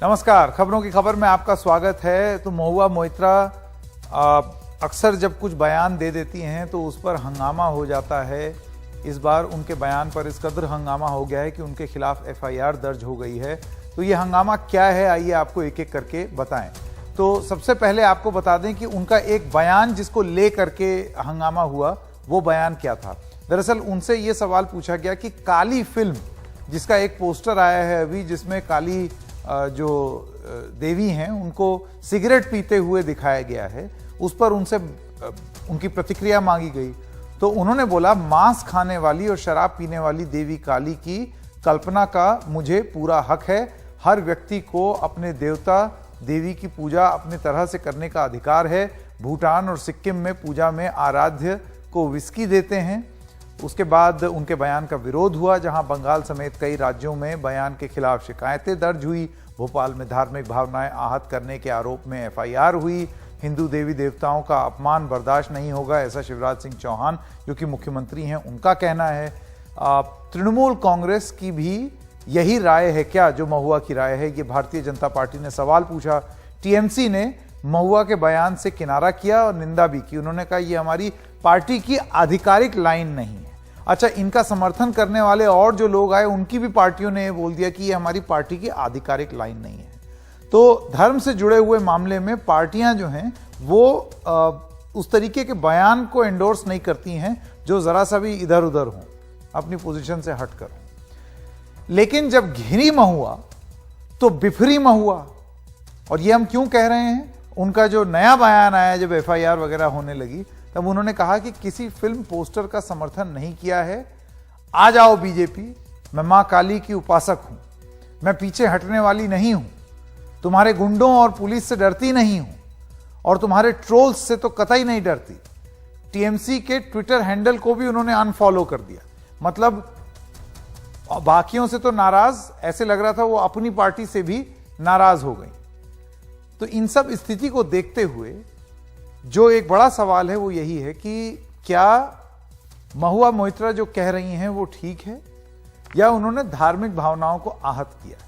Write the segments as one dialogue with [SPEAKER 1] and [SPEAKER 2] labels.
[SPEAKER 1] नमस्कार, खबरों की खबर में आपका स्वागत है। तो महुआ मोइत्रा अक्सर जब कुछ बयान दे देती हैं तो उस पर हंगामा हो जाता है। इस बार उनके बयान पर इस कदर हंगामा हो गया है कि उनके खिलाफ एफआईआर दर्ज हो गई है। तो ये हंगामा क्या है, आइए आपको एक एक करके बताएं। तो सबसे पहले आपको बता दें कि उनका एक बयान जिसको ले करके हंगामा हुआ, वो बयान क्या था। दरअसल उनसे ये सवाल पूछा गया कि काली फिल्म, जिसका एक पोस्टर आया है अभी, जिसमें काली जो देवी हैं उनको सिगरेट पीते हुए दिखाया गया है, उस पर उनसे उनकी प्रतिक्रिया मांगी गई। तो उन्होंने बोला, मांस खाने वाली और शराब पीने वाली देवी काली की कल्पना का मुझे पूरा हक है। हर व्यक्ति को अपने देवता देवी की पूजा अपनी तरह से करने का अधिकार है। भूटान और सिक्किम में पूजा में आराध्य को विस्की देते हैं। उसके बाद उनके बयान का विरोध हुआ, जहां बंगाल समेत कई राज्यों में बयान के खिलाफ शिकायतें दर्ज हुई। भोपाल में धार्मिक भावनाएं आहत करने के आरोप में एफआईआर हुई। हिंदू देवी देवताओं का अपमान बर्दाश्त नहीं होगा, ऐसा शिवराज सिंह चौहान जो कि मुख्यमंत्री हैं उनका कहना है। तृणमूल कांग्रेस की भी यही राय है क्या जो महुआ की राय है, ये भारतीय जनता पार्टी ने सवाल पूछा। टीएमसी ने महुआ के बयान से किनारा किया और निंदा भी की। उन्होंने कहा ये हमारी पार्टी की आधिकारिक लाइन नहीं है। अच्छा, इनका समर्थन करने वाले और जो लोग आए उनकी भी पार्टियों ने बोल दिया कि ये हमारी पार्टी की आधिकारिक लाइन नहीं है। तो धर्म से जुड़े हुए मामले में पार्टियां जो हैं वो उस तरीके के बयान को एंडोर्स नहीं करती हैं जो जरा सा भी इधर उधर हों, अपनी पोजीशन से हटकर हों। लेकिन जब घिरी महुआ तो बिफरी महुआ। और ये हम क्यों कह रहे हैं, उनका जो नया बयान आया जब एफआईआर वगैरह होने लगी, तब उन्होंने कहा कि किसी फिल्म पोस्टर का समर्थन नहीं किया है। आ जाओ बीजेपी, मैं मां काली की उपासक हूं, मैं पीछे हटने वाली नहीं हूं, तुम्हारे गुंडों और पुलिस से डरती नहीं हूं और तुम्हारे ट्रोल्स से तो कतई नहीं डरती। टीएमसी के ट्विटर हैंडल को भी उन्होंने अनफॉलो कर दिया। मतलब बाकियों से तो नाराज, ऐसे लग रहा था वो अपनी पार्टी से भी नाराज हो गई। तो इन सब स्थिति को देखते हुए जो एक बड़ा सवाल है वो यही है कि क्या महुआ मोइत्रा जो कह रही हैं वो ठीक है, या उन्होंने धार्मिक भावनाओं को आहत किया।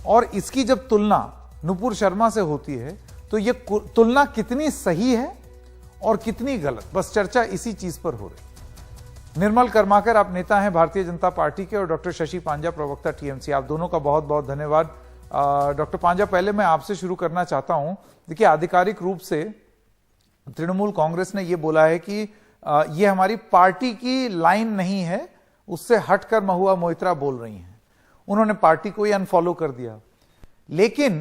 [SPEAKER 1] और इसकी जब तुलना नुपुर शर्मा से होती है तो ये तुलना कितनी सही है और कितनी गलत, बस चर्चा इसी चीज पर हो रही। निर्मल कर्माकर, आप नेता हैं भारतीय जनता पार्टी के, और डॉक्टर शशि पांजा, प्रवक्ता टीएमसी, आप दोनों का बहुत बहुत धन्यवाद। डॉक्टर पांजा, पहले मैं आपसे शुरू करना चाहता हूं। देखिए, आधिकारिक रूप से तृणमूल कांग्रेस ने यह बोला है कि यह हमारी पार्टी की लाइन नहीं है, उससे हटकर महुआ मोइत्रा बोल रही हैं। उन्होंने पार्टी को ही अनफॉलो कर दिया। लेकिन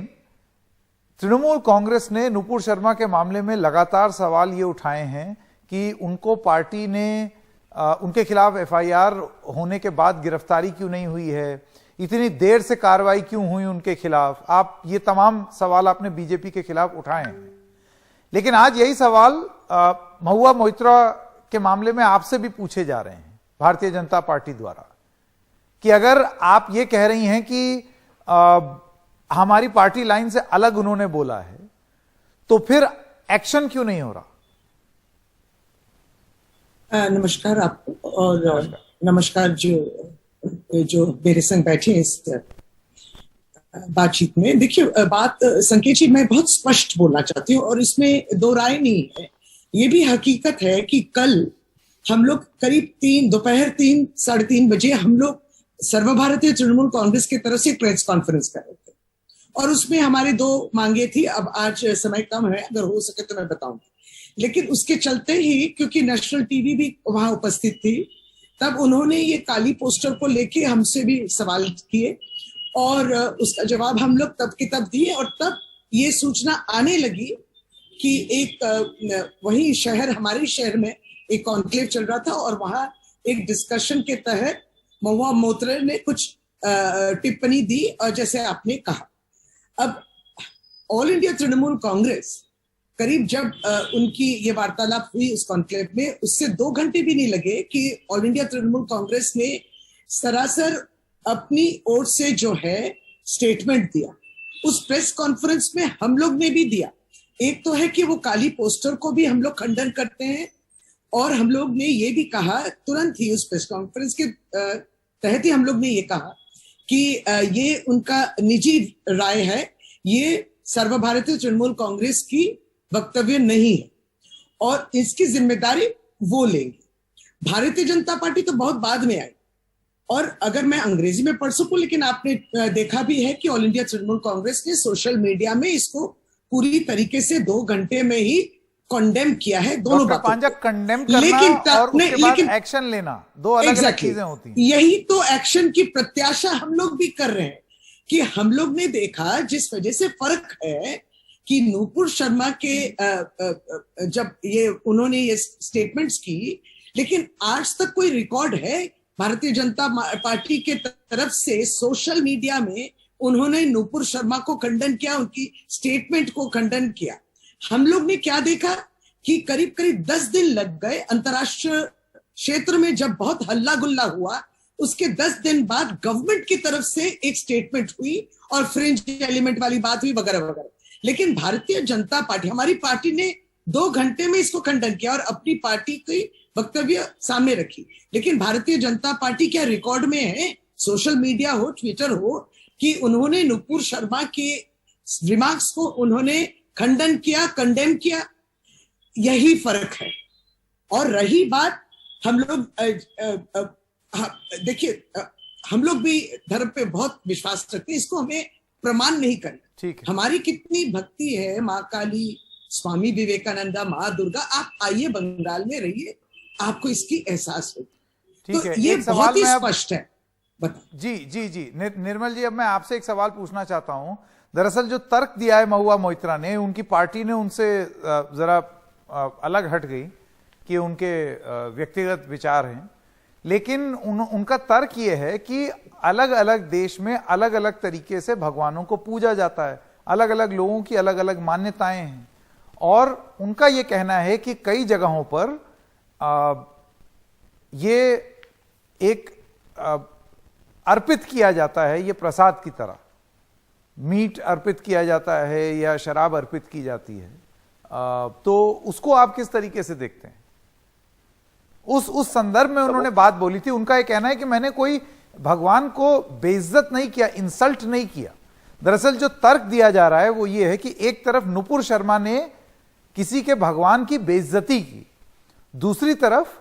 [SPEAKER 1] तृणमूल कांग्रेस ने नुपुर शर्मा के मामले में लगातार सवाल ये उठाए हैं कि उनको पार्टी ने उनके खिलाफ एफआईआर होने के बाद गिरफ्तारी क्यों नहीं हुई है, इतनी देर से कार्रवाई क्यों हुई उनके खिलाफ। आप ये तमाम सवाल आपने बीजेपी के खिलाफ उठाए हैं। लेकिन आज यही सवाल महुआ मोइत्रा के मामले में आपसे भी पूछे जा रहे हैं भारतीय जनता पार्टी द्वारा, कि अगर आप ये कह रही हैं कि हमारी पार्टी लाइन से अलग उन्होंने बोला है, तो फिर एक्शन क्यों नहीं हो रहा।
[SPEAKER 2] नमस्कार आपको, और नमस्कार जो मेरे संग बैठे हैं इस बातचीत में। देखिए, बात संकेत जी, मैं बहुत स्पष्ट बोलना चाहती हूँ और इसमें दो राय नहीं है। ये भी हकीकत है कि कल हम लोग करीब दोपहर 3-3:30 बजे हम लोग सर्वभारतीय तृणमूल कांग्रेस की तरफ से प्रेस कॉन्फ्रेंस कर रहे थे और उसमें हमारी दो मांगे थी। अब आज समय कम है, अगर हो सके तो मैं बताऊंगी। लेकिन उसके चलते ही, क्योंकि नेशनल टीवी भी वहां उपस्थित थी, तब उन्होंने ये काली पोस्टर को लेके हमसे भी सवाल किए और उसका जवाब हम लोग तब के तब दिए। और तब ये सूचना आने लगी कि एक वही शहर, हमारे शहर में एक कॉन्क्लेव चल रहा था और वहां एक डिस्कशन के तहत महुआ मोइत्रा ने कुछ टिप्पणी दी, और जैसे आपने कहा, अब ऑल इंडिया तृणमूल कांग्रेस करीब जब उनकी ये वार्तालाप हुई उस कॉन्क्लेव में, उससे 2 घंटे भी नहीं लगे कि ऑल इंडिया तृणमूल कांग्रेस ने सरासर अपनी ओर से जो है स्टेटमेंट दिया। उस प्रेस कॉन्फ्रेंस में हम लोग ने भी दिया। एक तो है कि वो काली पोस्टर को भी हम लोग खंडन करते हैं, और हम लोग ने ये भी कहा तुरंत ही उस प्रेस कॉन्फ्रेंस के तहत ही हम लोग ने ये कहा कि ये उनका निजी राय है, ये सर्वभारतीय तृणमूल कांग्रेस की वक्तव्य नहीं है और इसकी जिम्मेदारी वो लेंगे। भारतीय जनता पार्टी तो बहुत बाद में आई और अगर मैं अंग्रेजी में पढ़ सकूं, लेकिन आपने देखा भी है कि ऑल इंडिया तृणमूल कांग्रेस ने सोशल मीडिया में इसको पूरी तरीके से 2 घंटे में ही कंडेम किया है दोनों बातों को।
[SPEAKER 1] कंडेम करना और उसके बाद एक्शन लेना दो अलग-अलग चीजें होती हैं।
[SPEAKER 2] यही तो एक्शन की प्रत्याशा हम लोग भी कर रहे हैं कि हम लोग ने देखा जिस वजह से फर्क है कि नूपुर शर्मा के जब ये उन्होंने ये स्टेटमेंट्स की, लेकिन आज तक कोई रिकॉर्ड है भारतीय जनता पार्टी के तरफ से सोशल मीडिया में उन्होंने नूपुर शर्मा को खंडन किया, उनकी स्टेटमेंट को खंडन किया। हम लोग ने क्या देखा कि करीब करीब 10 दिन लग गए अंतरराष्ट्रीय क्षेत्र में, जब बहुत हल्ला गुल्ला हुआ उसके 10 दिन बाद गवर्नमेंट की तरफ से एक स्टेटमेंट हुई और फ्रिंज एलिमेंट वाली बात हुई वगैरह वगैरह। लेकिन भारतीय जनता पार्टी, हमारी पार्टी ने 2 घंटे में इसको खंडन किया और अपनी पार्टी की वक्तव्य सामने रखी। लेकिन भारतीय जनता पार्टी क्या रिकॉर्ड में है, सोशल मीडिया हो, ट्विटर हो, कि उन्होंने नूपुर शर्मा के रिमार्क्स को उन्होंने खंडन किया, कंडेम किया? यही फर्क है। और रही बात हम लोग देखिए, हम लोग भी धर्म पे बहुत विश्वास रखते हैं, इसको हमें प्रमाण नहीं करना।
[SPEAKER 1] ठीक है।
[SPEAKER 2] हमारी कितनी भक्ति है माँ काली, स्वामी विवेकानंदा, माँ दुर्गा। आप आइए बंगाल में रहिए, आपको इसकी एहसास होगी।
[SPEAKER 1] ठीक
[SPEAKER 2] तो
[SPEAKER 1] है,
[SPEAKER 2] ये
[SPEAKER 1] एक
[SPEAKER 2] बहुत ही
[SPEAKER 1] सवाल
[SPEAKER 2] स्पष्ट है। बताओ।
[SPEAKER 1] जी जी जी निर्मल जी, अब मैं आपसे एक सवाल पूछना चाहता हूं। दरअसल जो तर्क दिया है महुआ मोइत्रा ने, उनकी पार्टी ने उनसे जरा अलग हट गई कि उनके व्यक्तिगत विचार हैं, लेकिन उनका तर्क ये है कि अलग अलग देश में अलग अलग तरीके से भगवानों को पूजा जाता है, अलग अलग लोगों की अलग अलग मान्यताएं हैं, और उनका ये कहना है कि कई जगहों पर ये एक अर्पित किया जाता है, ये प्रसाद की तरह मीट अर्पित किया जाता है या शराब अर्पित की जाती है। तो उसको आप किस तरीके से देखते हैं? उस संदर्भ में उन्होंने बात बोली थी। उनका यह कहना है कि मैंने कोई भगवान को बेइज्जत नहीं किया, इंसल्ट नहीं किया। दरअसल जो तर्क दिया जा रहा है वो ये है कि एक तरफ नुपुर शर्मा ने किसी के भगवान की बेइज्जती की, दूसरी तरफ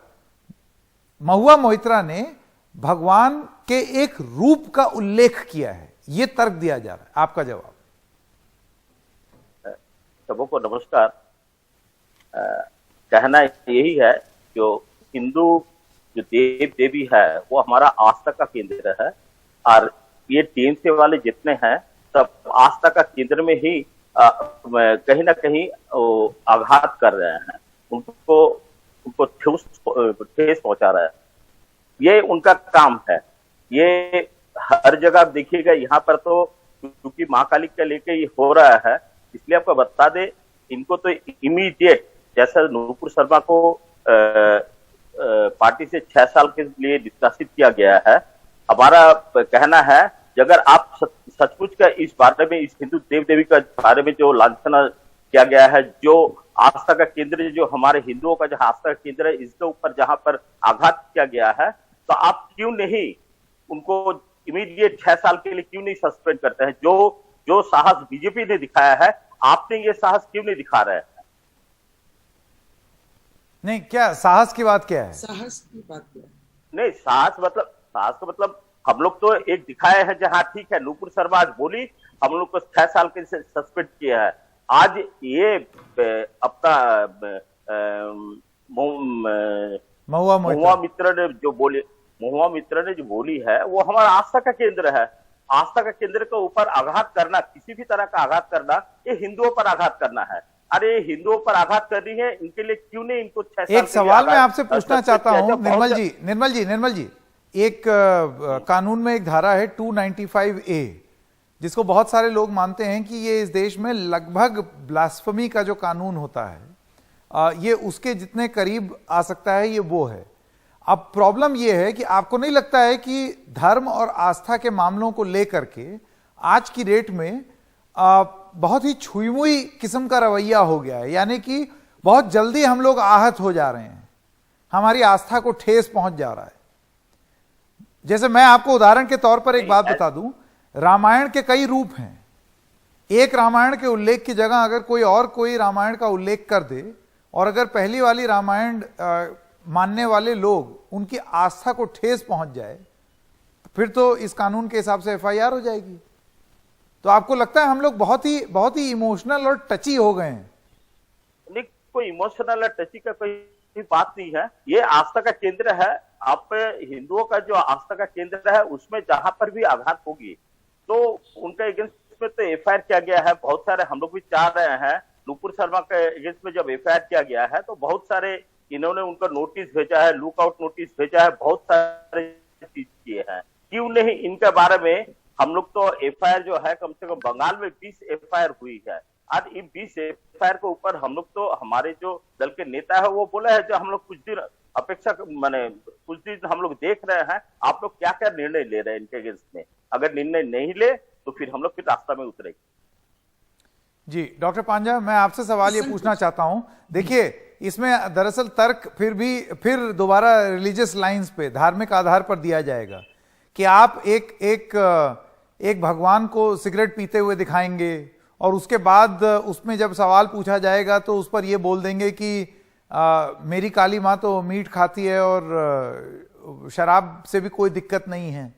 [SPEAKER 1] महुआ मोइत्रा ने भगवान के एक रूप का उल्लेख किया है। यह तर्क दिया जा रहा है, आपका जवाब?
[SPEAKER 3] सबको नमस्कार। कहना यही है, जो हिंदू जो देव देवी है वो हमारा आस्था का केंद्र है, और ये टीएमसी वाले जितने हैं सब आस्था का केंद्र में ही कहीं ना कहीं आघात कर रहे हैं, उनको ठेस पहुंचा रहे हैं। ये उनका काम है। ये हर जगह देखिएगा, यहाँ पर तो क्योंकि माँ काली का लेके ये हो रहा है, इसलिए आपको बता दे, इनको तो इमीडिएट, जैसा नूपुर शर्मा को पार्टी से 6 साल के लिए निष्कासित किया गया है, हमारा कहना है कि अगर आप सचमुच का इस बारे में, इस हिंदू देव देवी का बारे में जो लांछना किया गया है, जो आस्था का केंद्र, जो हमारे हिंदुओं का जो आस्था का केंद्र है, इसके ऊपर जहां पर आघात किया गया है, तो आप क्यों नहीं उनको इमीडिएट 6 साल के लिए क्यों नहीं सस्पेंड करते हैं? जो साहस बीजेपी ने दिखाया है, आपने ये साहस क्यों नहीं दिखा रहे हैं?
[SPEAKER 1] नहीं, क्या साहस की बात क्या है?
[SPEAKER 2] साहस की बात क्या है?
[SPEAKER 3] नहीं, साहस का मतलब हम लोग तो एक दिखाए हैं जहां ठीक है, नूपुर शर्मा आज बोली, हम लोग को 6 साल के लिए सस्पेंड किया है। आज ये अपना महुआ मित्र ने जो बोली है, वो हमारा आस्था का केंद्र है। आस्था का केंद्र के ऊपर आघात करना, किसी भी तरह का आघात करना, ये हिंदुओं पर आघात करना है। अरे हिंदुओं पर आघात कर रही है, इनके लिए क्यों नहीं इनको 6 साल?
[SPEAKER 1] एक सवाल मैं आपसे पूछना चाहता हूं निर्मल जी, एक कानून में एक धारा है 295A, जिसको बहुत सारे लोग मानते हैं कि ये इस देश में लगभग ब्लास्फेमी का जो कानून होता है, ये उसके जितने करीब आ सकता है, ये वो है। अब प्रॉब्लम ये है कि आपको नहीं लगता है कि धर्म और आस्था के मामलों को लेकर के आज की डेट में बहुत ही छुई-मुई किस्म का रवैया हो गया है, यानी कि बहुत जल्दी हम लोग आहत हो जा रहे हैं, हमारी आस्था को ठेस पहुंच जा रहा है। जैसे मैं आपको उदाहरण के तौर पर एक बात बता दूं, रामायण के कई रूप हैं। एक रामायण के उल्लेख की जगह अगर कोई रामायण का उल्लेख कर दे और अगर पहली वाली रामायण मानने वाले लोग उनकी आस्था को ठेस पहुंच जाए, फिर तो इस कानून के हिसाब से एफआईआर हो जाएगी। तो आपको लगता है हम लोग बहुत ही इमोशनल और टची हो गए हैं?
[SPEAKER 3] नहीं, कोई इमोशनल और टची का कोई बात नहीं है। ये आस्था का केंद्र है। आप हिंदुओं का जो आस्था का केंद्र है उसमें जहां पर भी आघात होगी तो उनका अगेंस्ट में तो एफआईआर किया गया है। बहुत सारे हम लोग भी चाह रहे हैं, नुपुर शर्मा के अगेंस्ट में जब एफआईआर किया गया है तो बहुत सारे इन्होंने उनका नोटिस भेजा है, लुकआउट नोटिस भेजा है, बहुत सारे चीज किए हैं। क्यों नहीं इनके बारे में हम लोग तो एफआईआर जो है कम से कम बंगाल में 20 एफआईआर हुई है। आज इन 20 एफआईआर के ऊपर हम लोग तो हमारे जो दल के नेता है वो बोला है जो हम लोग कुछ दिन अपेक्षा माने कुछ दिन हम लोग देख रहे हैं आप लोग क्या क्या निर्णय ले रहे हैं इनके अगेंस्ट में। अगर निर्णय नहीं ले तो फिर हम लोग फिर रास्ता में उतरेंगे।
[SPEAKER 1] जी डॉक्टर पांजा, मैं आपसे सवाल ये पूछना चाहता हूं। देखिए, इसमें दरअसल तर्क फिर दोबारा रिलीजियस लाइंस पे, धार्मिक आधार पर दिया जाएगा कि आप एक भगवान को सिगरेट पीते हुए दिखाएंगे और उसके बाद उसमें जब सवाल पूछा जाएगा तो उस पर यह बोल देंगे कि मेरी काली माँ तो मीट खाती है और शराब से भी कोई दिक्कत नहीं है,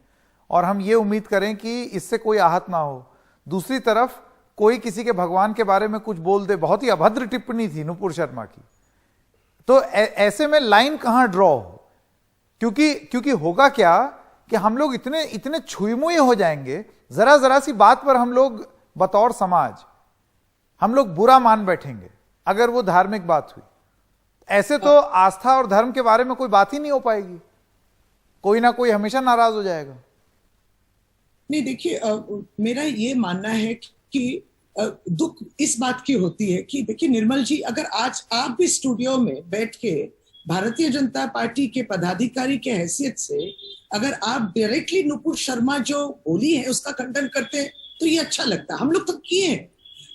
[SPEAKER 1] और हम ये उम्मीद करें कि इससे कोई आहत ना हो। दूसरी तरफ कोई किसी के भगवान के बारे में कुछ बोल दे, बहुत ही अभद्र टिप्पणी थी नुपुर शर्मा की, तो ऐसे में लाइन कहां ड्रॉ हो? क्योंकि होगा क्या कि हम लोग इतने छुईमुई हो जाएंगे, जरा सी बात पर हम लोग बतौर समाज हम लोग बुरा मान बैठेंगे अगर वो धार्मिक बात हुई। ऐसे तो आस्था और धर्म के बारे में कोई बात ही नहीं हो पाएगी, कोई ना कोई हमेशा नाराज हो जाएगा।
[SPEAKER 2] नहीं, देखिए, मेरा ये मानना है कि दुख इस बात की होती है कि देखिए निर्मल जी, अगर आज आप भी स्टूडियो में बैठ के भारतीय जनता पार्टी के पदाधिकारी के हैसियत से अगर आप डायरेक्टली नुपुर शर्मा जो बोली है उसका खंडन करते हैं तो ये अच्छा लगता है। हम लोग तो किए हैं।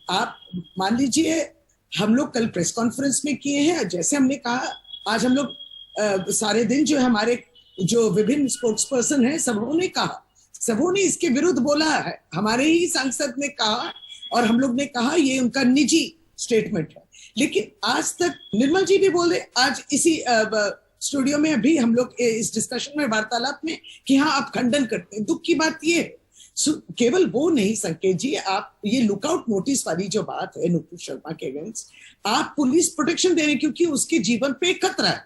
[SPEAKER 2] आप मान लीजिए, हम लोग कल प्रेस कॉन्फ्रेंस में किए हैं, जैसे हमने कहा आज हम लोग सारे दिन जो है हमारे जो विभिन्न स्पोक्स पर्सन है सबों ने इसके विरुद्ध बोला है। हमारे ही सांसद ने कहा और हम लोग ने कहा ये उनका निजी स्टेटमेंट है। लेकिन आज तक निर्मल जी भी बोले आज इसी स्टूडियो में अभी हम लोग इस डिस्कशन में वार्तालाप में कि हाँ आप खंडन करते हैं। दुख की बात ये है, केवल वो नहीं संकेत जी, आप ये लुकआउट नोटिस वाली जो बात है नुपुर शर्मा के अगेंस्ट, आप पुलिस प्रोटेक्शन दे रहे हैं क्योंकि उसके जीवन पे खतरा है,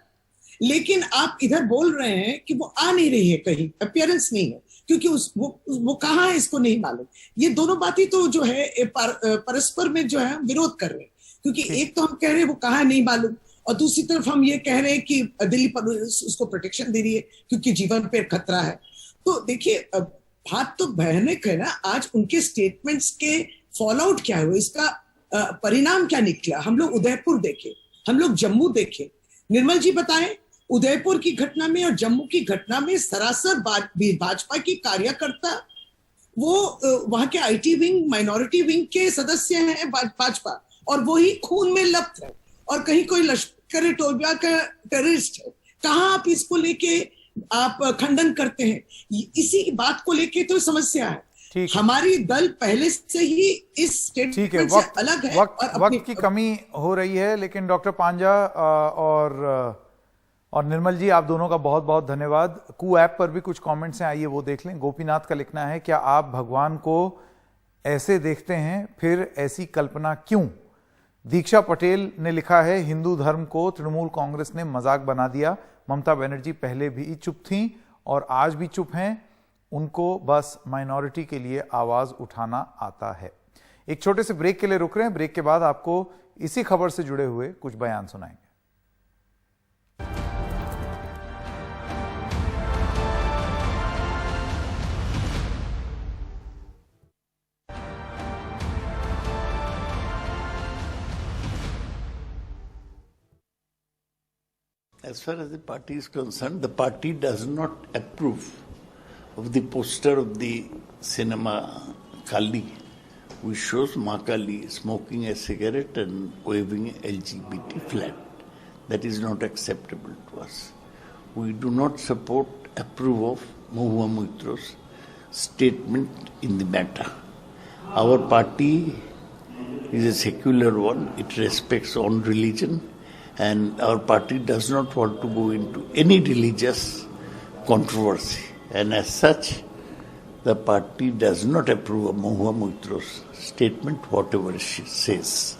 [SPEAKER 2] लेकिन आप इधर बोल रहे हैं कि वो आ नहीं रही है, कहीं अपीयरेंस नहीं है क्योंकि वो कहाँ है इसको नहीं मालूम। ये दोनों बातें तो जो है परस्पर में जो है विरोध कर रहे हैं, क्योंकि एक तो हम कह रहे हैं वो कहाँ नहीं मालूम और दूसरी तरफ हम ये कह रहे हैं कि दिल्ली पुलिस उसको प्रोटेक्शन दे रही है क्योंकि जीवन पे खतरा है। तो देखिए बात तो भयानक है ना। आज उनके स्टेटमेंट्स के फॉल आउट क्या है, इसका परिणाम क्या निकला। हम लोग उदयपुर देखे, हम लोग जम्मू देखे। निर्मल जी बताएं, उदयपुर की घटना में और जम्मू की घटना में सरासर भाजपा की कार्यकर्ता वो वहां के आईटी विंग माइनॉरिटी विंग के सदस्य हैं भाजपा, और वो ही खून में लप्त है और कहीं कोई लश्कर टोयबा का टेररिस्ट है। कहाँ आप इसको लेके आप खंडन करते हैं? इसी बात को लेके तो समस्या है। हमारी दल पहले से ही इस स्टेटमेंट से अलग है।
[SPEAKER 1] वक्त की कमी हो रही है, लेकिन डॉक्टर पांजा और निर्मल जी, आप दोनों का बहुत बहुत धन्यवाद। कू ऐप पर भी कुछ कमेंट्स हैं, आइए वो देख लें। गोपीनाथ का लिखना है, क्या आप भगवान को ऐसे देखते हैं, फिर ऐसी कल्पना क्यों? दीक्षा पटेल ने लिखा है, हिंदू धर्म को तृणमूल कांग्रेस ने मजाक बना दिया। ममता बनर्जी पहले भी चुप थीं और आज भी चुप हैं, उनको बस माइनॉरिटी के लिए आवाज उठाना आता है। एक छोटे से ब्रेक के लिए रुक रहे हैं, ब्रेक के बाद आपको इसी खबर से जुड़े हुए कुछ बयान सुनाएंगे।
[SPEAKER 4] As far as the party is concerned, the party does not approve of the poster of the cinema Kali, which shows Ma Kali smoking a cigarette and waving a LGBT flag. That is not acceptable to us. We do not approve of Mahua Moitra's statement in the matter. Our party is a secular one. It respects all religion, and our party does not want to go into any religious controversy. And as such, the party does not approve of Mahua Moitra's statement, whatever she says.